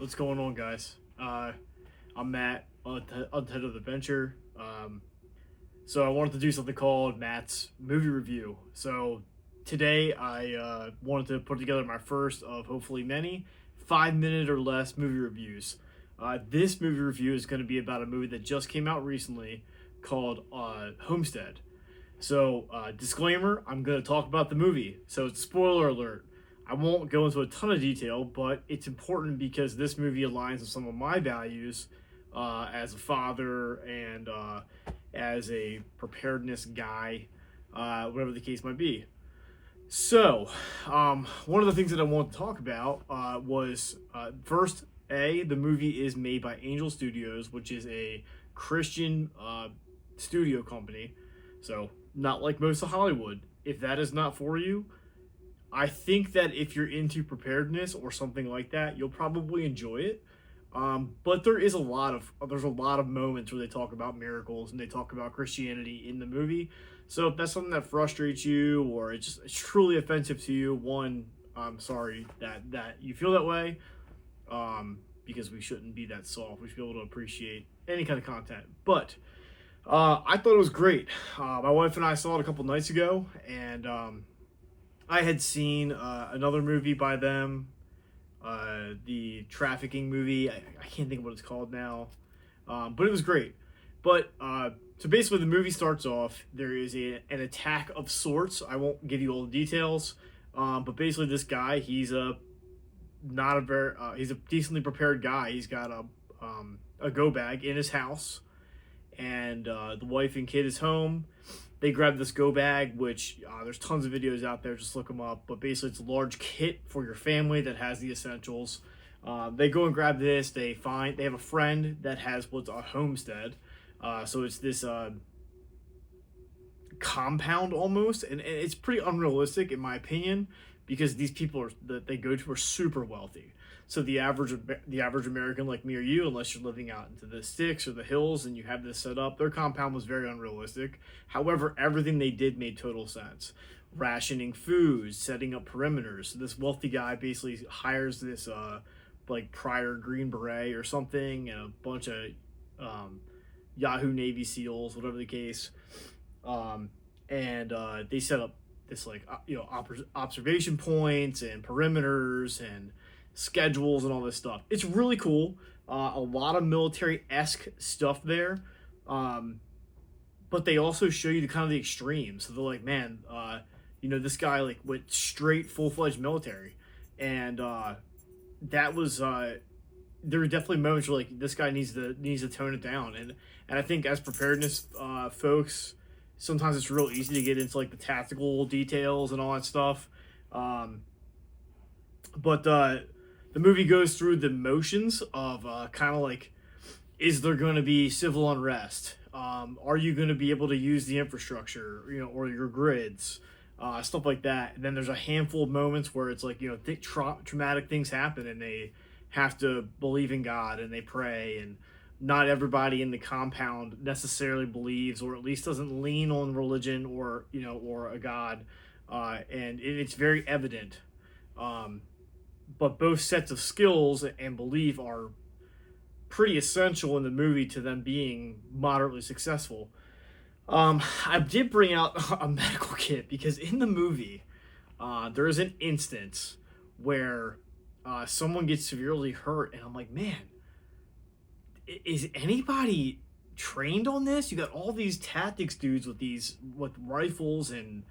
What's going on, guys? I'm Matt, Untitled Adventure. So I wanted to do something called Matt's Movie Review. So today I wanted to put together my first of hopefully many 5 minute or less movie reviews. This movie review is going to be about a movie that just came out recently called Homestead. So, disclaimer, I'm going to talk about the movie. So, it's spoiler alert. I won't go into a ton of detail, but it's important because this movie aligns with some of my values as a father and as a preparedness guy, whatever the case might be. So, one of the things that I want to talk about was first, the movie is made by Angel Studios, which is a Christian studio company. So, not like most of Hollywood. If that is not for you, I think that if you're into preparedness or something like that, you'll probably enjoy it. But there's a lot of moments where they talk about miracles and they talk about Christianity in the movie. So if that's something that frustrates you or it's truly offensive to you, one, I'm sorry that you feel that way. Because we shouldn't be that soft. We should be able to appreciate any kind of content. But I thought it was great. My wife and I saw it a couple nights ago, and I had seen another movie by them, the trafficking movie. I can't think of what it's called now, but it was great. But so basically, the movie starts off. There is an attack of sorts. I won't give you all the details, but basically, this guy, he's not a very he's a decently prepared guy. He's got a go bag in his house, and the wife and kid is home. They grab this go bag, which there's tons of videos out there. Just look them up. But basically, it's a large kit for your family that has the essentials. They go and grab this. They have a friend that has what's a homestead. So it's this compound almost, and it's pretty unrealistic in my opinion because these people that they go to are super wealthy. So the average American like me or you, unless you're living out into the sticks or the hills and you have this set up, their compound was very unrealistic. However, everything they did made total sense. Rationing foods, setting up perimeters. So this wealthy guy basically hires this like prior Green Beret or something and a bunch of Yahoo Navy SEALs, whatever the case, and they set up this like observation points and perimeters and schedules and all this stuff. It's really cool. A lot of military-esque stuff there, but they also show you the kind of the extremes. So they're like, man, this guy like went straight full-fledged military, and that was there were definitely moments where like this guy needs to tone it down, and I think as preparedness folks, sometimes it's real easy to get into like the tactical details and all that stuff. But the movie goes through the motions of kind of like, is there going to be civil unrest? Are you going to be able to use the infrastructure, or your grids, stuff like that? And then there's a handful of moments where it's like, traumatic things happen and they have to believe in God and they pray, and not everybody in the compound necessarily believes, or at least doesn't lean on religion or a God, and it's very evident. But both sets of skills and belief are pretty essential in the movie to them being moderately successful. I did bring out a medical kit because in the movie, there is an instance where someone gets severely hurt, and I'm like, man, is anybody trained on this? You got all these tactics dudes with rifles and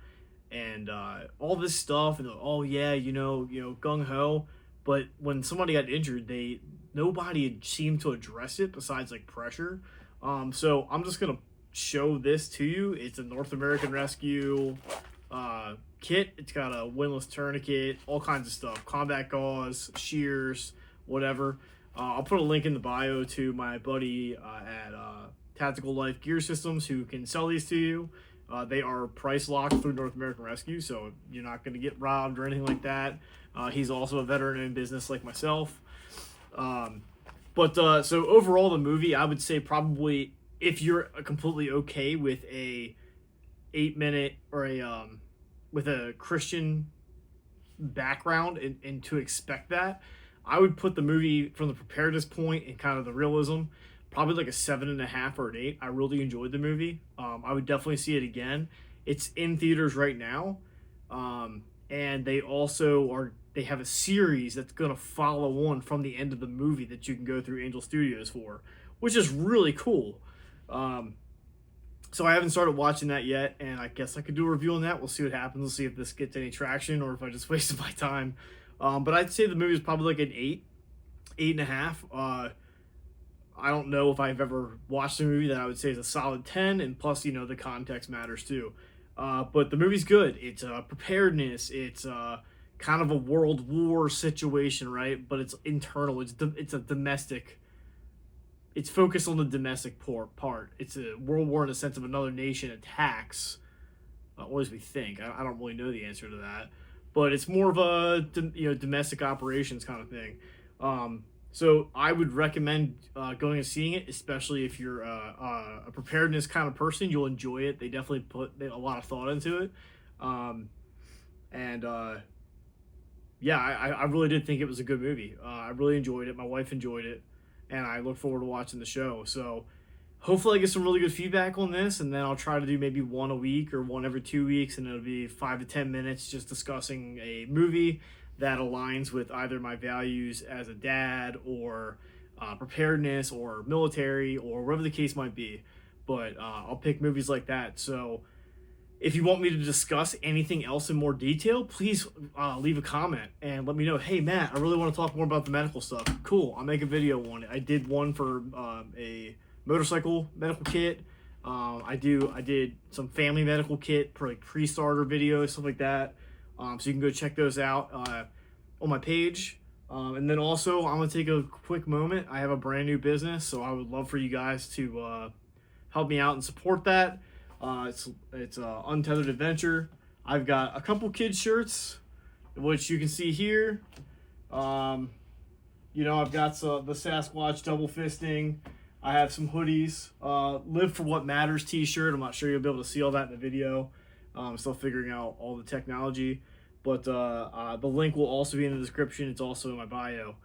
all this stuff, and oh yeah, gung ho. But when somebody got injured, nobody had seemed to address it besides like pressure. So I'm just gonna show this to you. It's a North American Rescue kit. It's got a windlass tourniquet, all kinds of stuff, combat gauze, shears, whatever. I'll put a link in the bio to my buddy at Tactical Life Gear Systems who can sell these to you. They are price locked through North American Rescue, so you're not going to get robbed or anything like that. He's also a veteran in business like myself. So overall, the movie, I would say probably if you're completely okay with a 8-minute or with a Christian background and to expect that, I would put the movie from the preparedness point and kind of the realism, probably like a 7.5 or an 8. I really enjoyed the movie. I would definitely see it again. It's in theaters right now, and they have a series that's gonna follow on from the end of the movie that you can go through Angel Studios for, which is really cool. Um, so I haven't started watching that yet, and I guess I could do a review on that. We'll see what happens. We'll see if this gets any traction or if I just wasted my time. But I'd say the movie is probably like an 8, 8.5. I don't know if I've ever watched a movie that I would say is a solid 10, and plus, the context matters too. But the movie's good. It's preparedness. It's kind of a world war situation, right? But it's internal. It's a domestic. It's focused on the domestic part. It's a world war in the sense of another nation attacks. Or as we think. I don't really know the answer to that, but it's more of a domestic operations kind of thing. So I would recommend going and seeing it, especially if you're a preparedness kind of person. You'll enjoy it. They definitely put a lot of thought into it, and yeah, I really did think it was a good movie. I really enjoyed it. My wife enjoyed it, and I look forward to watching the show. So hopefully I get some really good feedback on this, and then I'll try to do maybe one a week or one every 2 weeks, and it'll be 5 to 10 minutes just discussing a movie that aligns with either my values as a dad or preparedness or military or whatever the case might be. But I'll pick movies like that. So if you want me to discuss anything else in more detail, please leave a comment and let me know. Hey, Matt, I really want to talk more about the medical stuff. Cool, I'll make a video on it. I did one for a motorcycle medical kit. I did some family medical kit, pre-starter videos, stuff like that. So you can go check those out on my page. And then also, I'm going to take a quick moment. I have a brand new business, so I would love for you guys to help me out and support that. It's Untethered Adventure. I've got a couple kids shirts, which you can see here. I've got the Sasquatch double fisting. I have some hoodies. Live for What Matters t-shirt. I'm not sure you'll be able to see all that in the video. I'm still figuring out all the technology. But the link will also be in the description. It's also in my bio.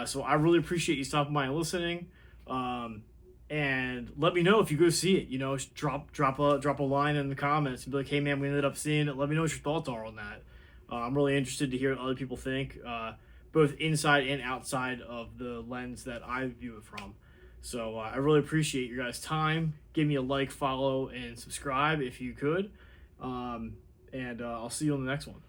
So I really appreciate you stopping by and listening. And let me know if you go see it. Drop a line in the comments and be like, hey man, we ended up seeing it. Let me know what your thoughts are on that. I'm really interested to hear what other people think, both inside and outside of the lens that I view it from. So I really appreciate your guys' time. Give me a like, follow, and subscribe if you could. And I'll see you on the next one.